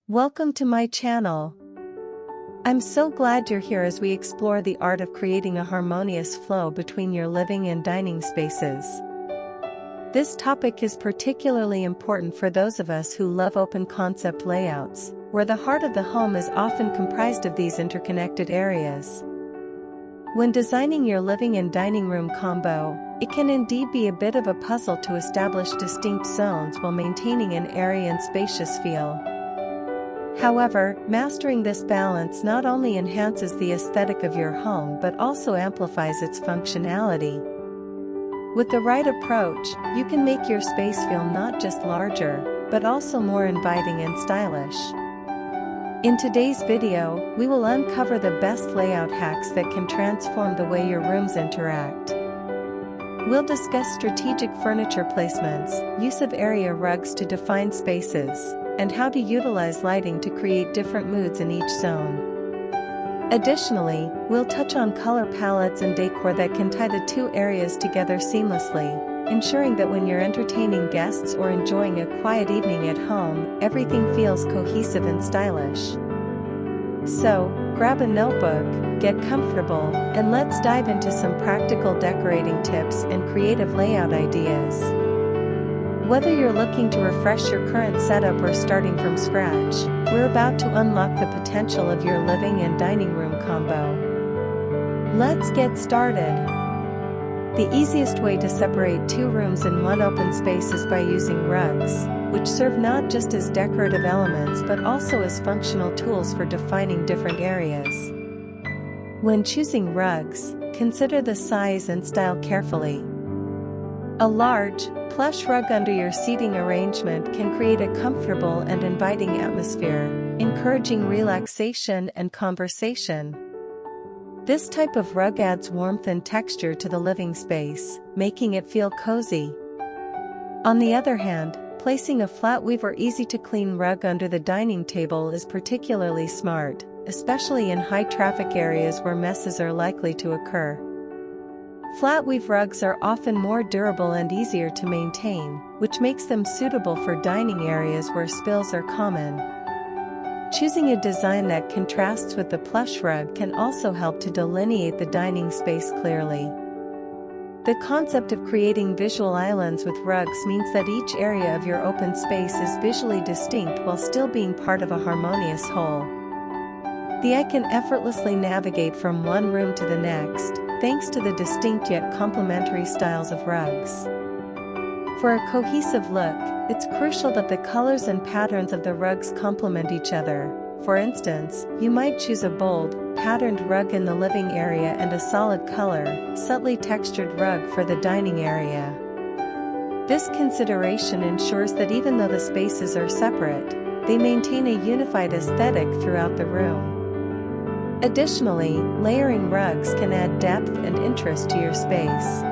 Welcome to my channel. I'm so glad you're here as we explore the art of creating a harmonious flow between your living and dining spaces. This topic is particularly important for those of us who love open concept layouts, where the heart of the home is often comprised of these interconnected areas. When designing your living and dining room combo, it can indeed be a bit of a puzzle to establish distinct zones while maintaining an airy and spacious feel. However, mastering this balance not only enhances the aesthetic of your home but also amplifies its functionality. With the right approach, you can make your space feel not just larger, but also more inviting and stylish. In today's video, we will uncover the best layout hacks that can transform the way your rooms interact. We'll discuss strategic furniture placements, use of area rugs to define spaces, and how to utilize lighting to create different moods in each zone. Additionally, we'll touch on color palettes and decor that can tie the two areas together seamlessly, ensuring that when you're entertaining guests or enjoying a quiet evening at home, everything feels cohesive and stylish. So, grab a notebook, get comfortable, and let's dive into some practical decorating tips and creative layout ideas. Whether you're looking to refresh your current setup or starting from scratch, we're about to unlock the potential of your living and dining room combo. Let's get started. The easiest way to separate two rooms in one open space is by using rugs, which serve not just as decorative elements but also as functional tools for defining different areas. When choosing rugs, consider the size and style carefully. A large, plush rug under your seating arrangement can create a comfortable and inviting atmosphere, encouraging relaxation and conversation. This type of rug adds warmth and texture to the living space, making it feel cozy. On the other hand, placing a flat weave or easy-to-clean rug under the dining table is particularly smart, especially in high-traffic areas where messes are likely to occur. Flat weave rugs are often more durable and easier to maintain, which makes them suitable for dining areas where spills are common. Choosing a design that contrasts with the plush rug can also help to delineate the dining space clearly. The concept of creating visual islands with rugs means that each area of your open space is visually distinct while still being part of a harmonious whole. The eye can effortlessly navigate from one room to the next, thanks to the distinct yet complementary styles of rugs. For a cohesive look, it's crucial that the colors and patterns of the rugs complement each other. For instance, you might choose a bold, patterned rug in the living area and a solid color, subtly textured rug for the dining area. This consideration ensures that even though the spaces are separate, they maintain a unified aesthetic throughout the room. Additionally, layering rugs can add depth and interest to your space.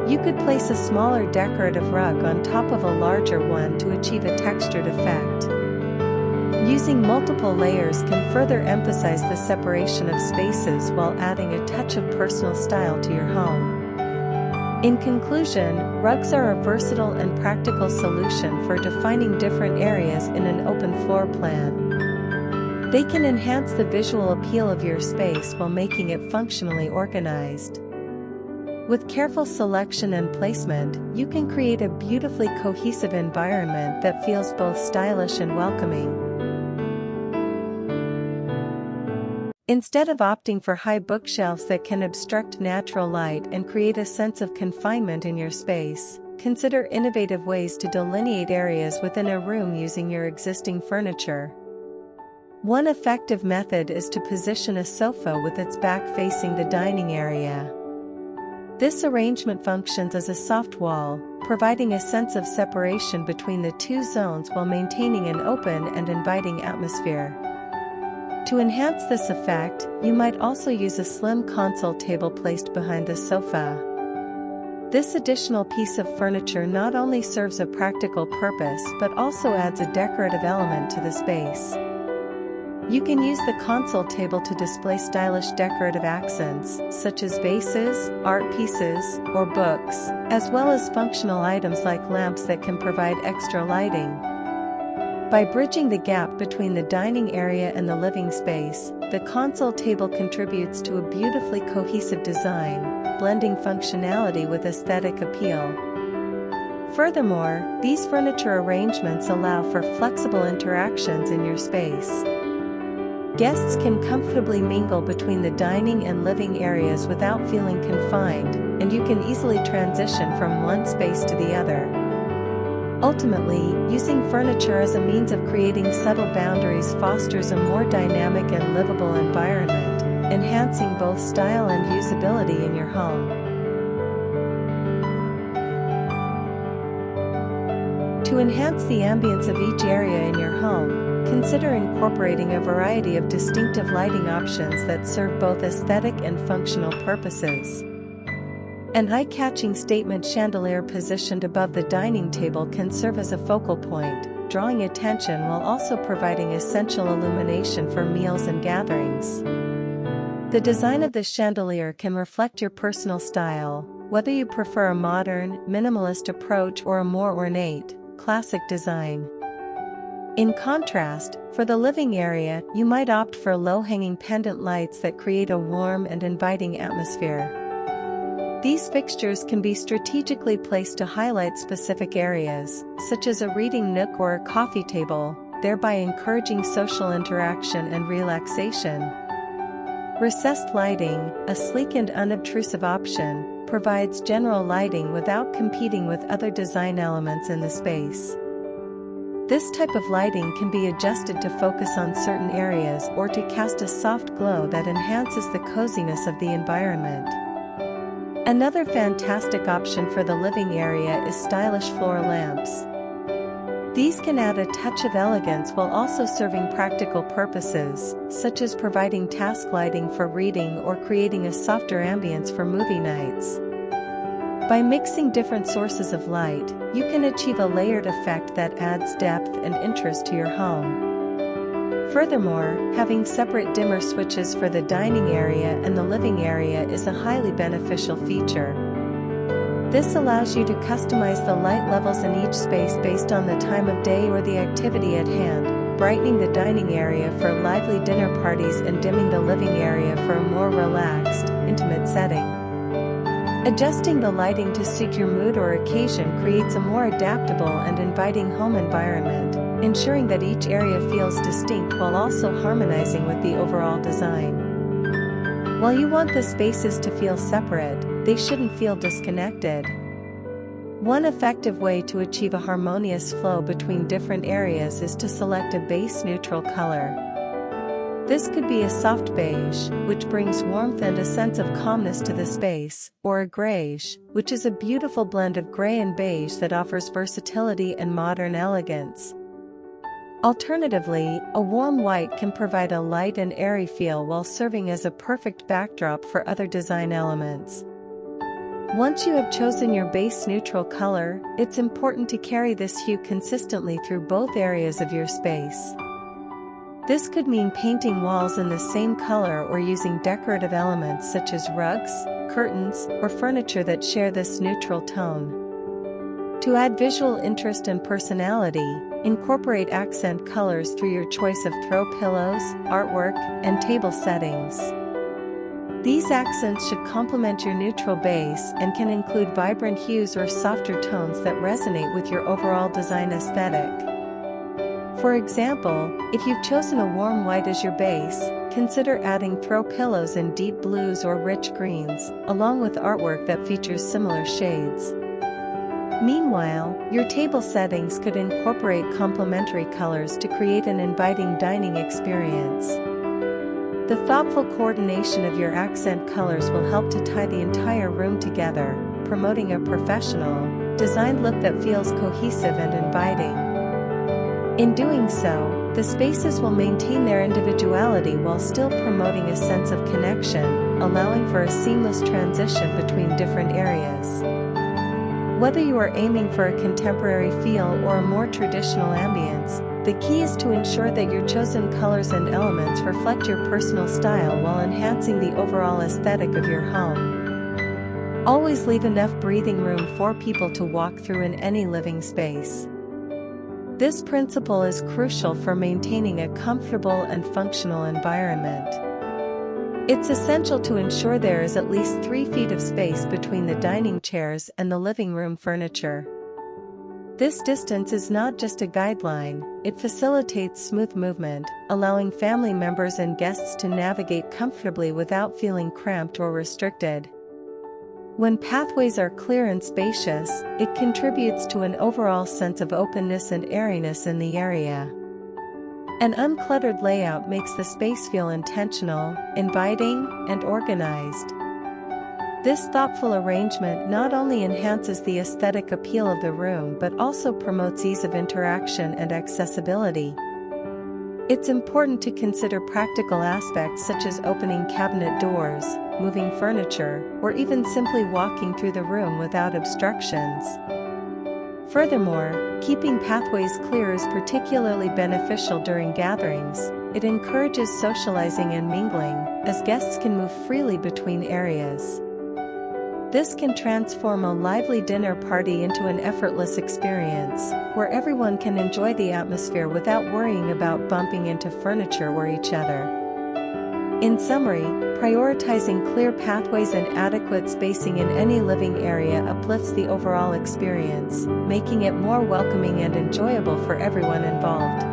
You could place a smaller decorative rug on top of a larger one to achieve a textured effect. Using multiple layers can further emphasize the separation of spaces while adding a touch of personal style to your home. In conclusion, rugs are a versatile and practical solution for defining different areas in an open floor plan. They can enhance the visual appeal of your space while making it functionally organized. With careful selection and placement, you can create a beautifully cohesive environment that feels both stylish and welcoming. Instead of opting for high bookshelves that can obstruct natural light and create a sense of confinement in your space, consider innovative ways to delineate areas within a room using your existing furniture. One effective method is to position a sofa with its back facing the dining area. This arrangement functions as a soft wall, providing a sense of separation between the two zones while maintaining an open and inviting atmosphere. To enhance this effect, you might also use a slim console table placed behind the sofa. This additional piece of furniture not only serves a practical purpose but also adds a decorative element to the space. You can use the console table to display stylish decorative accents, such as vases, art pieces, or books, as well as functional items like lamps that can provide extra lighting. By bridging the gap between the dining area and the living space, the console table contributes to a beautifully cohesive design, blending functionality with aesthetic appeal. Furthermore, these furniture arrangements allow for flexible interactions in your space. Guests can comfortably mingle between the dining and living areas without feeling confined, and you can easily transition from one space to the other. Ultimately, using furniture as a means of creating subtle boundaries fosters a more dynamic and livable environment, enhancing both style and usability in your home. To enhance the ambience of each area in your home, consider incorporating a variety of distinctive lighting options that serve both aesthetic and functional purposes. An eye-catching statement chandelier positioned above the dining table can serve as a focal point, drawing attention while also providing essential illumination for meals and gatherings. The design of the chandelier can reflect your personal style, whether you prefer a modern, minimalist approach or a more ornate, classic design. In contrast, for the living area, you might opt for low-hanging pendant lights that create a warm and inviting atmosphere. These fixtures can be strategically placed to highlight specific areas, such as a reading nook or a coffee table, thereby encouraging social interaction and relaxation. Recessed lighting, a sleek and unobtrusive option, provides general lighting without competing with other design elements in the space. This type of lighting can be adjusted to focus on certain areas or to cast a soft glow that enhances the coziness of the environment. Another fantastic option for the living area is stylish floor lamps. These can add a touch of elegance while also serving practical purposes, such as providing task lighting for reading or creating a softer ambience for movie nights. By mixing different sources of light, you can achieve a layered effect that adds depth and interest to your home. Furthermore, having separate dimmer switches for the dining area and the living area is a highly beneficial feature. This allows you to customize the light levels in each space based on the time of day or the activity at hand, brightening the dining area for lively dinner parties and dimming the living area for a more relaxed, intimate setting. Adjusting the lighting to suit your mood or occasion creates a more adaptable and inviting home environment, ensuring that each area feels distinct while also harmonizing with the overall design. While you want the spaces to feel separate, they shouldn't feel disconnected. One effective way to achieve a harmonious flow between different areas is to select a base neutral color. This could be a soft beige, which brings warmth and a sense of calmness to the space, or a grayish, which is a beautiful blend of gray and beige that offers versatility and modern elegance. Alternatively, a warm white can provide a light and airy feel while serving as a perfect backdrop for other design elements. Once you have chosen your base neutral color, it's important to carry this hue consistently through both areas of your space. This could mean painting walls in the same color or using decorative elements such as rugs, curtains, or furniture that share this neutral tone. To add visual interest and personality, incorporate accent colors through your choice of throw pillows, artwork, and table settings. These accents should complement your neutral base and can include vibrant hues or softer tones that resonate with your overall design aesthetic. For example, if you've chosen a warm white as your base, consider adding throw pillows in deep blues or rich greens, along with artwork that features similar shades. Meanwhile, your table settings could incorporate complementary colors to create an inviting dining experience. The thoughtful coordination of your accent colors will help to tie the entire room together, promoting a professional, designed look that feels cohesive and inviting. In doing so, the spaces will maintain their individuality while still promoting a sense of connection, allowing for a seamless transition between different areas. Whether you are aiming for a contemporary feel or a more traditional ambience, the key is to ensure that your chosen colors and elements reflect your personal style while enhancing the overall aesthetic of your home. Always leave enough breathing room for people to walk through in any living space. This principle is crucial for maintaining a comfortable and functional environment. It's essential to ensure there is at least 3 feet of space between the dining chairs and the living room furniture. This distance is not just a guideline, it facilitates smooth movement, allowing family members and guests to navigate comfortably without feeling cramped or restricted. When pathways are clear and spacious, it contributes to an overall sense of openness and airiness in the area. An uncluttered layout makes the space feel intentional, inviting, and organized. This thoughtful arrangement not only enhances the aesthetic appeal of the room but also promotes ease of interaction and accessibility. It's important to consider practical aspects such as opening cabinet doors, moving furniture, or even simply walking through the room without obstructions. Furthermore, keeping pathways clear is particularly beneficial during gatherings. It encourages socializing and mingling, as guests can move freely between areas. This can transform a lively dinner party into an effortless experience, where everyone can enjoy the atmosphere without worrying about bumping into furniture or each other. In summary, prioritizing clear pathways and adequate spacing in any living area uplifts the overall experience, making it more welcoming and enjoyable for everyone involved.